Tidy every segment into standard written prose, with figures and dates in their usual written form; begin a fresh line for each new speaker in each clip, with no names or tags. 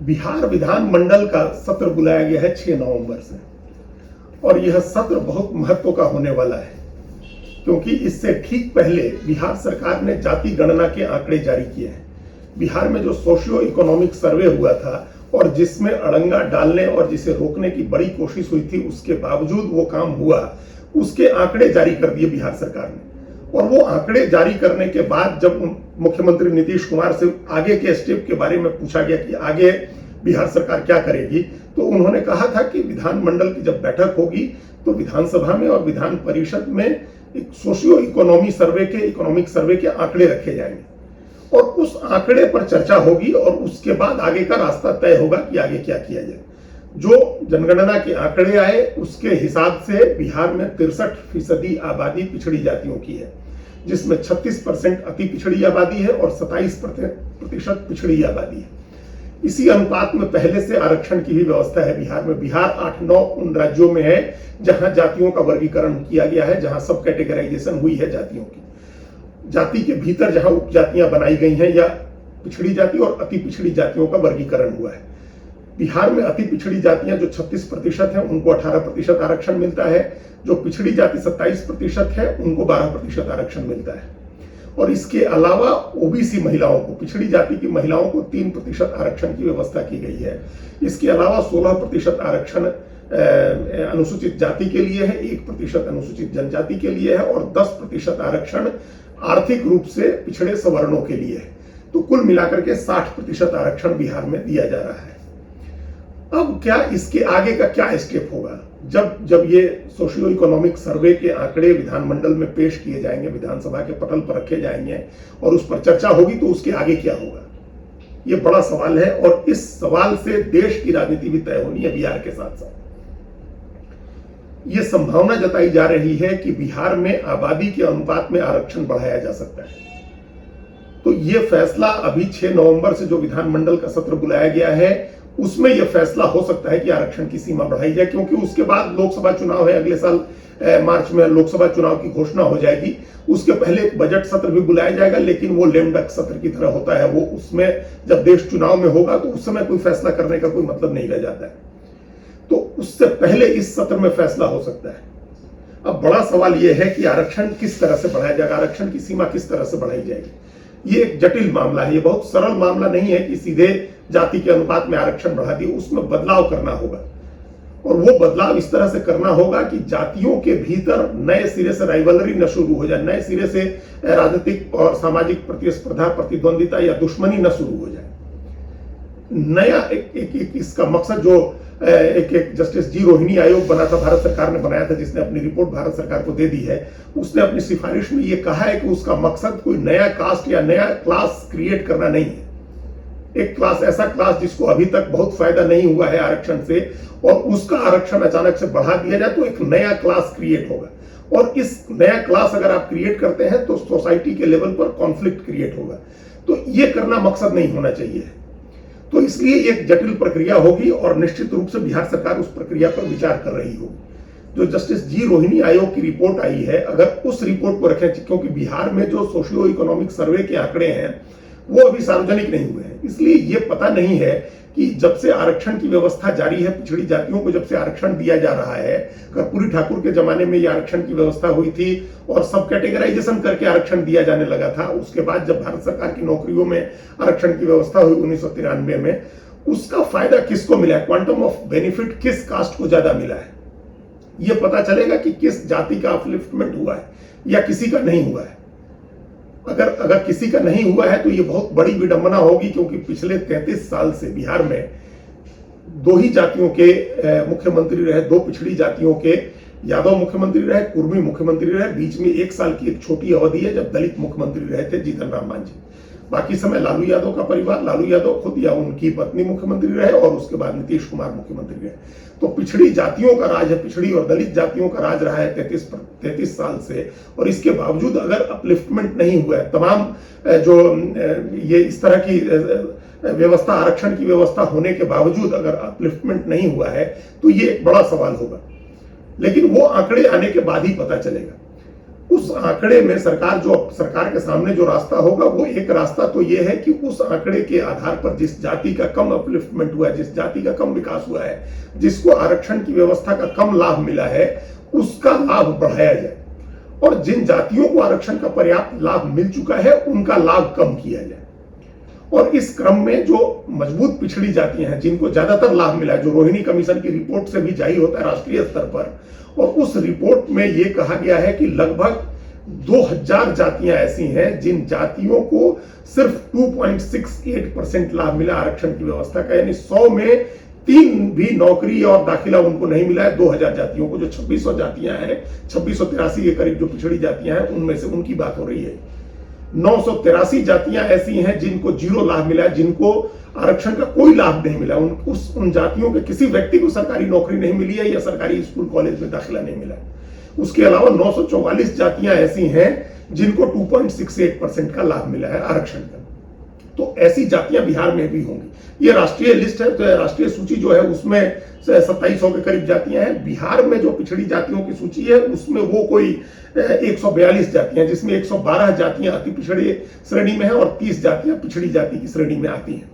बिहार विधानमंडल का सत्र बुलाया गया है 6 नवंबर से, और यह सत्र बहुत महत्व का होने वाला है क्योंकि इससे ठीक पहले बिहार सरकार ने जाति गणना के आंकड़े जारी किए हैं। बिहार में जो सोशियो इकोनॉमिक सर्वे हुआ था और जिसमें अड़ंगा डालने और जिसे रोकने की बड़ी कोशिश हुई थी, उसके बावजूद वो काम हुआ, उसके आंकड़े जारी कर दिए बिहार सरकार ने। और वो आंकड़े जारी करने के बाद जब मुख्यमंत्री नीतीश कुमार से आगे के स्टेप के बारे में पूछा गया कि आगे बिहार सरकार क्या करेगी, तो उन्होंने कहा था कि विधानमंडल की जब बैठक होगी तो विधानसभा में और विधान परिषद में एक सोशियो इकोनॉमिक सर्वे के आंकड़े रखे जाएंगे और उस आंकड़े पर चर्चा होगी और उसके बाद आगे का रास्ता तय होगा कि आगे क्या किया जाए। जो जनगणना के आंकड़े आए उसके हिसाब से बिहार में 63% आबादी पिछड़ी जातियों की है, जिसमें 36% अति पिछड़ी आबादी है और 27% पिछड़ी आबादी है। इसी अनुपात में पहले से आरक्षण की भी व्यवस्था है बिहार में। बिहार 8-9 उन राज्यों में है जहां जातियों का वर्गीकरण किया गया है, जहां सब कैटेगराइजेशन हुई है जातियों की। जाति के भीतर जहां उपजातियां बनाई गई हैं या पिछड़ी जाति और अति पिछड़ी जातियों का वर्गीकरण हुआ है। बिहार में अति पिछड़ी जातियां जो 36% है उनको 18% आरक्षण मिलता है, जो पिछड़ी जाति 27% है उनको 12% आरक्षण मिलता है। और इसके अलावा ओबीसी महिलाओं को, पिछड़ी जाति की महिलाओं को 3% आरक्षण की व्यवस्था की गई है। इसके अलावा 16% आरक्षण अनुसूचित जाति के लिए है, 1% अनुसूचित जनजाति के लिए है और 10% आरक्षण आर्थिक रूप से पिछड़े सवर्णों के लिए है। तो कुल मिलाकर के 60% आरक्षण बिहार में दिया जा रहा है। अब क्या इसके आगे का क्या स्टेप होगा? जब ये सोशियो इकोनॉमिक सर्वे के आंकड़े विधानमंडल में पेश किए जाएंगे, विधानसभा के पटल पर रखे जाएंगे और उस पर चर्चा होगी, तो उसके आगे क्या होगा? ये बड़ा सवाल है और इस सवाल से देश की राजनीति भी तय होनी है बिहार के साथ साथ। ये संभावना जताई जा रही है कि बिहार में आबादी के अनुपात में आरक्षण बढ़ाया जा सकता है। तो ये फैसला अभी 6 नवंबर से जो विधानमंडल का सत्र बुलाया गया है उसमें यह फैसला हो सकता है कि आरक्षण की सीमा बढ़ाई जाए, क्योंकि उसके बाद लोकसभा चुनाव है, अगले साल मार्च में लोकसभा चुनाव की घोषणा हो जाएगी। उसके पहले एक बजट सत्र भी बुलाया जाएगा, लेकिन वो लेम डक सत्र की तरह होता है। वो उसमें जब देश चुनाव में होगा तो उस समय कोई फैसला करने का कोई मतलब नहीं रह जाता है। तो उससे पहले इस सत्र में फैसला हो सकता है। अब बड़ा सवाल यह है कि आरक्षण किस तरह से बढ़ाया जाएगा, आरक्षण की सीमा किस तरह से बढ़ाई जाएगी। ये एक जटिल मामला है, ये बहुत सरल मामला नहीं है कि सीधे जाति के अनुपात में आरक्षण बढ़ा दिए। उसमें बदलाव करना होगा और वो बदलाव इस तरह से करना होगा कि जातियों के भीतर नए सिरे से राइवलरी न शुरू हो जाए, नए सिरे से राजनीतिक और सामाजिक प्रतिस्पर्धा, प्रतिद्वंदिता या दुश्मनी न शुरू हो जाए। नया एक इसका मकसद जो एक जस्टिस जी रोहिणी आयोग बना था, भारत सरकार ने बनाया था, जिसने अपनी रिपोर्ट भारत सरकार को दे दी है, उसने अपनी सिफारिश में यह कहा है कि उसका मकसद कोई नया कास्ट या नया क्लास क्रिएट करना नहीं है। एक क्लास, ऐसा क्लास जिसको अभी तक बहुत फायदा नहीं हुआ है आरक्षण से, और उसका आरक्षण अचानक से बढ़ा दिया जाए तो एक नया क्लास क्रिएट होगा। और इस नया क्लास अगर आप क्रिएट करते हैं तो सोसाइटी के लेवल पर कॉन्फ्लिक्ट क्रिएट होगा। तो ये करना मकसद नहीं होना चाहिए। तो इसलिए एक जटिल प्रक्रिया होगी और निश्चित रूप से बिहार सरकार उस प्रक्रिया पर विचार कर रही होगी। जो जस्टिस जी रोहिणी आयोग की रिपोर्ट आई है, अगर उस रिपोर्ट को रखें, क्योंकि बिहार में जो सोशियो इकोनॉमिक सर्वे के आंकड़े हैं वो अभी सार्वजनिक नहीं हुए हैं, इसलिए ये पता नहीं है कि जब से आरक्षण की व्यवस्था जारी है, पिछड़ी जातियों को जब से आरक्षण दिया जा रहा है, कर्पूरी ठाकुर के जमाने में ये आरक्षण की व्यवस्था हुई थी और सब कैटेगराइजेशन करके आरक्षण दिया जाने लगा था। उसके बाद जब भारत सरकार की नौकरियों में आरक्षण की व्यवस्था हुई 1993 में, उसका फायदा किसको मिला है, क्वांटम ऑफ बेनिफिट किस कास्ट को ज्यादा मिला है, यह पता चलेगा कि किस जाति का अपलिफ्टमेंट हुआ है या किसी का नहीं हुआ है। अगर किसी का नहीं हुआ है तो ये बहुत बड़ी विडंबना होगी, क्योंकि पिछले 33 साल से बिहार में 2 ही जातियों के मुख्यमंत्री रहे, 2 पिछड़ी जातियों के यादव मुख्यमंत्री रहे, कुर्मी मुख्यमंत्री रहे। बीच में 1 साल की एक छोटी अवधि है जब दलित मुख्यमंत्री रहे थे जीतन राम मांझी। बाकी समय लालू यादव का परिवार, लालू यादव खुद या उनकी पत्नी मुख्यमंत्री रहे और उसके बाद नीतीश कुमार मुख्यमंत्री रहे। तो पिछड़ी जातियों का राज है, पिछड़ी और दलित जातियों का राज रहा है 33 साल से, और इसके बावजूद अगर अपलिफ्टमेंट नहीं हुआ है, तमाम जो ये इस तरह की व्यवस्था, आरक्षण की व्यवस्था होने के बावजूद अगर अपलिफ्टमेंट नहीं हुआ है तो ये एक बड़ा सवाल होगा। लेकिन वो आंकड़े आने के बाद ही पता चलेगा। उस आंकड़े में सरकार के सामने जो रास्ता होगा, वो एक रास्ता तो ये है कि उस आंकड़े के आधार पर जिस जाति का कम अपलिफ्टमेंट हुआ है, जिस जाति का कम विकास हुआ है, जिसको आरक्षण की व्यवस्था का कम लाभ मिला है, उसका लाभ बढ़ाया जाए, और जिन जातियों को आरक्षण का पर्याप्त लाभ मिल चुका है उनका लाभ कम किया जाए। और इस क्रम में जो मजबूत पिछड़ी जातियां हैं, जिनको ज्यादातर लाभ मिला है, जो रोहिणी कमीशन की रिपोर्ट से भी जारी होता है राष्ट्रीय स्तर पर, और उस रिपोर्ट में यह कहा गया है कि लगभग 2000 जातियां ऐसी हैं जिन जातियों को सिर्फ 2.68% लाभ मिला आरक्षण की व्यवस्था का, यानी 100 में 3 भी नौकरी और दाखिला उनको नहीं मिला है। 2000 जातियों को, जो 2600 जातियां हैं, 2683 के करीब जो पिछड़ी जातियां हैं, उनमें से उनकी बात हो रही है। 983 जातियां ऐसी हैं जिनको 0 लाभ मिला है, जिनको आरक्षण का कोई लाभ नहीं मिला। उन जातियों के किसी व्यक्ति को सरकारी नौकरी नहीं मिली है या सरकारी स्कूल कॉलेज में दाखिला नहीं मिला है। उसके अलावा 944 जातियां ऐसी हैं जिनको 2.68% का लाभ मिला है आरक्षण का। तो ऐसी जातियां बिहार में भी होंगी। ये राष्ट्रीय लिस्ट है, तो राष्ट्रीय सूची जो है उसमें 2700 के करीब जातियां हैं। बिहार में जो पिछड़ी जातियों की सूची है उसमें वो कोई 142 जातियां, जिसमें 112 जातियां अति पिछड़ी श्रेणी में है और 30 जातियां पिछड़ी जाति की श्रेणी में आती हैं।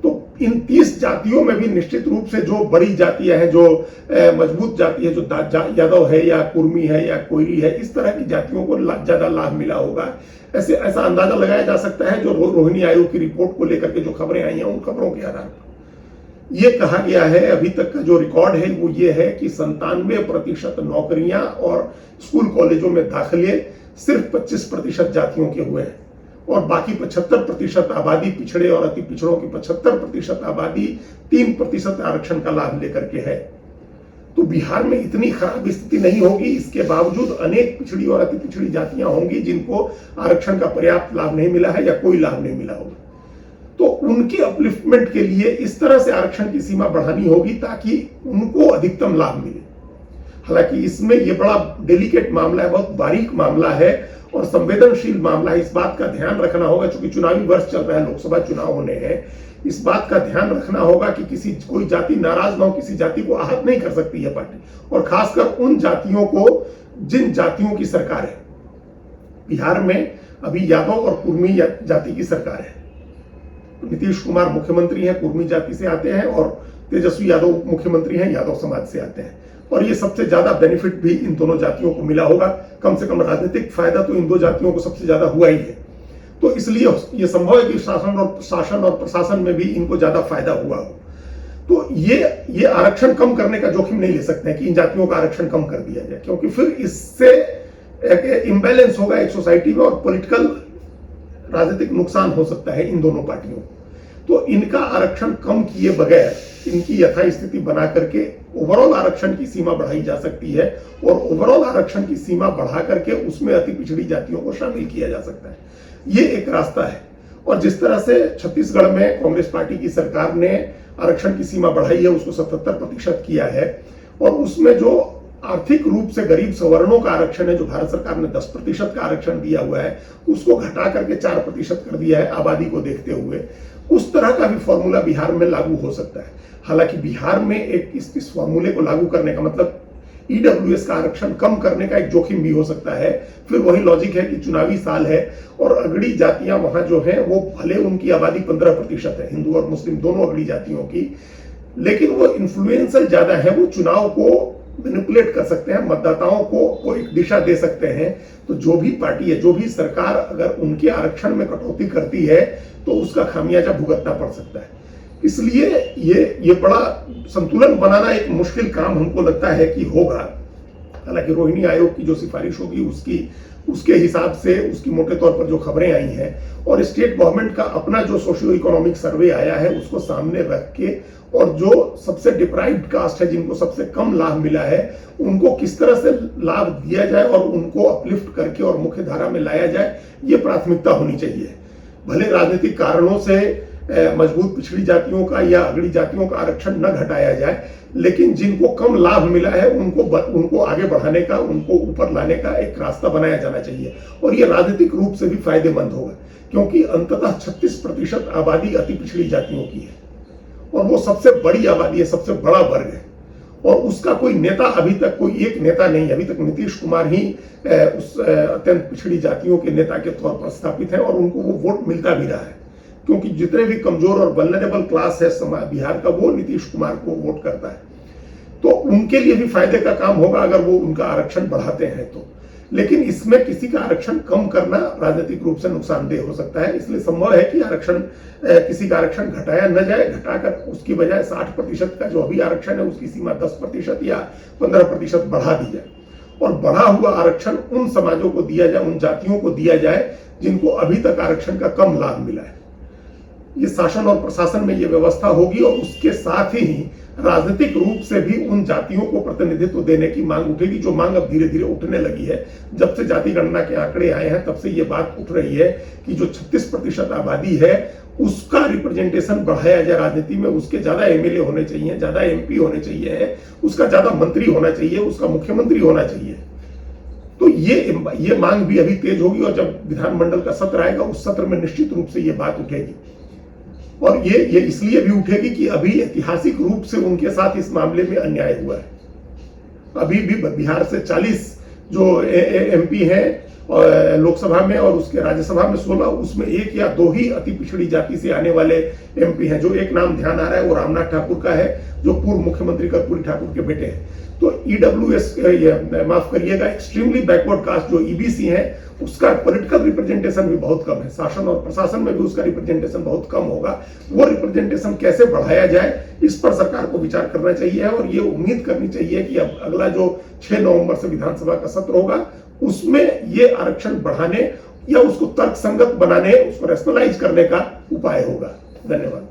तो इन 30 जातियों में भी निश्चित रूप से जो बड़ी जातियां हैं, जो मजबूत जाति है, जो यादव है या कुर्मी है या कोयरी है, इस तरह की जातियों को ज्यादा लाभ मिला होगा। ऐसा अंदाजा लगाया जा सकता है, जो रोहिणी आयोग की रिपोर्ट को लेकर के जो खबरें आई हैं, उन खबरों के आधार पर यह कहा गया है, अभी तक का जो रिकॉर्ड है वो ये है कि 97% नौकरियां और स्कूल कॉलेजों में दाखिले सिर्फ 25% जातियों के हुए हैं, और बाकी 75% आबादी, पिछड़े और अति पिछड़ों की 75% आबादी 3% आरक्षण का लाभ लेकर के है। तो बिहार में इतनी खराब स्थिति नहीं होगी। इसके बावजूद अनेक पिछड़ी और अति पिछड़ी जातियां होंगी जिनको आरक्षण का पर्याप्त लाभ नहीं मिला है या कोई लाभ नहीं मिला होगा। तो उनके अपलिफ्टमेंट के लिए इस तरह से आरक्षण की सीमा बढ़ानी होगी ताकि उनको अधिकतम लाभ मिले। हालांकि इसमें यह बड़ा डेलिकेट मामला है, बहुत बारीक मामला है और संवेदनशील मामला है। इस बात का ध्यान रखना होगा, चूंकि चुनावी वर्ष चल रहा है, लोकसभा चुनाव होने हैं, इस बात का ध्यान रखना होगा कि कोई जाति नाराज ना हो, किसी जाति को आहत नहीं कर सकती है पार्टी, और खासकर उन जातियों को जिन जातियों की सरकार है। बिहार में अभी यादव और कुर्मी जाति की सरकार है। नीतीश कुमार मुख्यमंत्री हैं, कुर्मी जाति से आते हैं, और तेजस्वी यादव मुख्यमंत्री हैं, यादव समाज से आते हैं। और ये सबसे ज्यादा बेनिफिट भी इन दोनों जातियों को मिला होगा। कम से कम राजनीतिक फायदा तो इन दो जातियों को सबसे ज्यादा हुआ ही है। तो इसलिए यह संभव है कि शासन और प्रशासन में भी इनको ज्यादा फायदा हुआ हो। तो ये आरक्षण कम करने का जोखिम नहीं ले सकते हैं कि इन जातियों का आरक्षण कम कर दिया जाए, क्योंकि फिर इससे एक इम्बैलेंस होगा एक सोसाइटी में और पॉलिटिकल राजनीतिक नुकसान हो सकता है इन दोनों पार्टियों को। तो इनका आरक्षण कम किए बगैर इनकी यथास्थिति बना करके ओवरऑल आरक्षण की सीमा बढ़ाई जा सकती है, और ओवरऑल आरक्षण की सीमा बढ़ा करके उसमें अति पिछड़ी जातियों को शामिल किया जा सकता है। ये एक रास्ता है। और जिस तरह से छत्तीसगढ़ में कांग्रेस पार्टी की सरकार ने आरक्षण की सीमा बढ़ाई है, उसको 77% किया है, और उसमें जो आर्थिक रूप से गरीब सवर्णों का आरक्षण है, जो भारत सरकार ने 10% का आरक्षण दिया हुआ है, उसको घटा करके 4% कर दिया है आबादी को देखते हुए। उस तरह का भी फॉर्मूला बिहार में लागू हो सकता है। हालांकि बिहार में इस फॉर्मूले को लागू करने का मतलब ईडब्ल्यूएस का आरक्षण कम करने का एक जोखिम भी हो सकता है। फिर वही लॉजिक है कि चुनावी साल है और अगड़ी जातियां वहां जो है वो भले उनकी आबादी 15% है, हिंदू और मुस्लिम दोनों अगड़ी जातियों की, लेकिन वो इन्फ्लुएंसल ज्यादा है, वो चुनाव को मैनिपुलेट कर सकते हैं, मतदाताओं को एक दिशा दे सकते हैं। तो जो भी पार्टी है, जो भी सरकार अगर उनके आरक्षण में कटौती करती है तो उसका खामियाजा भुगतना पड़ सकता है। इसलिए ये बड़ा संतुलन बनाना एक मुश्किल काम हमको लगता है कि होगा। हालांकि रोहिणी आयोग की जो सिफारिश होगी उसके हिसाब से, उसकी मोटे तौर पर जो खबरें आई हैं, और स्टेट गवर्नमेंट का अपना जो सोशियो इकोनॉमिक सर्वे आया है उसको सामने रख के, और जो सबसे डिप्राइव्ड कास्ट है, जिनको सबसे कम लाभ मिला है, उनको किस तरह से लाभ दिया जाए और उनको अपलिफ्ट करके और मुख्य धारा में लाया जाए, ये प्राथमिकता होनी चाहिए। भले राजनीतिक कारणों से मजबूत पिछड़ी जातियों का या अगड़ी जातियों का आरक्षण न घटाया जाए, लेकिन जिनको कम लाभ मिला है उनको आगे बढ़ाने का, उनको ऊपर लाने का एक रास्ता बनाया जाना चाहिए। और ये राजनीतिक रूप से भी फायदेमंद होगा, क्योंकि अंततः 36% आबादी अति पिछड़ी जातियों की है, और वो सबसे बड़ी आबादी है, सबसे बड़ा वर्ग है। और उसका कोई नेता अभी तक, कोई एक नेता नहीं, अभी तक नीतीश कुमार ही उस अत्यंत पिछड़ी जातियों के नेता के तौर पर स्थापित है और उनको वो वोट मिलता भी रहा है, क्योंकि जितने भी कमजोर और वल्नरेबल क्लास है समाज बिहार का, वो नीतीश कुमार को वोट करता है। तो उनके लिए भी फायदे का काम होगा अगर वो उनका आरक्षण बढ़ाते हैं तो। लेकिन इसमें किसी का आरक्षण कम करना राजनीतिक रूप से नुकसानदेह हो सकता है, इसलिए संभव है कि आरक्षण, किसी का आरक्षण घटाया न जाए, घटाकर उसकी बजाय 60% का जो अभी आरक्षण है उसकी सीमा 10% या 15% बढ़ा दी जाए और बढ़ा हुआ आरक्षण उन समाजों को दिया जाए, उन जातियों को दिया जाए जिनको अभी तक आरक्षण का कम लाभ मिला है। ये शासन और प्रशासन में ये व्यवस्था होगी और उसके साथ ही राजनीतिक रूप से भी उन जातियों को प्रतिनिधित्व देने की मांग उठेगी, जो मांग अब धीरे धीरे उठने लगी है। जब से जाति गणना के आंकड़े आए हैं तब से ये बात उठ रही है कि जो 36% आबादी है उसका रिप्रेजेंटेशन बढ़ाया जाए राजनीति में, उसके ज्यादा एमएलए होने चाहिए, ज्यादा एमपी होने चाहिए, उसका ज्यादा मंत्री होना चाहिए, उसका मुख्यमंत्री होना चाहिए। तो ये मांग भी अभी तेज होगी और जब विधानमंडल का सत्र आएगा उस सत्र में निश्चित रूप से ये बात उठेगी। और ये इसलिए भी उठेगी कि अभी ऐतिहासिक रूप से उनके साथ इस मामले में अन्याय हुआ है। अभी भी बिहार से 40 जो एमपी हैं लोकसभा में और उसके राज्यसभा में 16, उसमें 1 या 2 ही अति पिछड़ी जाति से आने वाले एमपी हैं। जो एक नाम ध्यान आ रहा है वो रामनाथ ठाकुर का है, जो पूर्व मुख्यमंत्री कर्पूरी ठाकुर के बेटे हैं। तो ईडब्ल्यूएस, माफ करिएगा, एक्सट्रीमली बैकवर्ड कास्ट जो ईबीसी है, उसका पॉलिटिकल रिप्रेजेंटेशन भी बहुत कम है, शासन और प्रशासन में भी उसका रिप्रेजेंटेशन बहुत कम होगा। वो रिप्रेजेंटेशन कैसे बढ़ाया जाए इस पर सरकार को विचार करना चाहिए और ये उम्मीद करनी चाहिए कि अब अगला जो 6 नवंबर से विधानसभा का सत्र होगा उसमें ये आरक्षण बढ़ाने या उसको तर्कसंगत बनाने, उसको रैशनलाइज करने का उपाय होगा। धन्यवाद।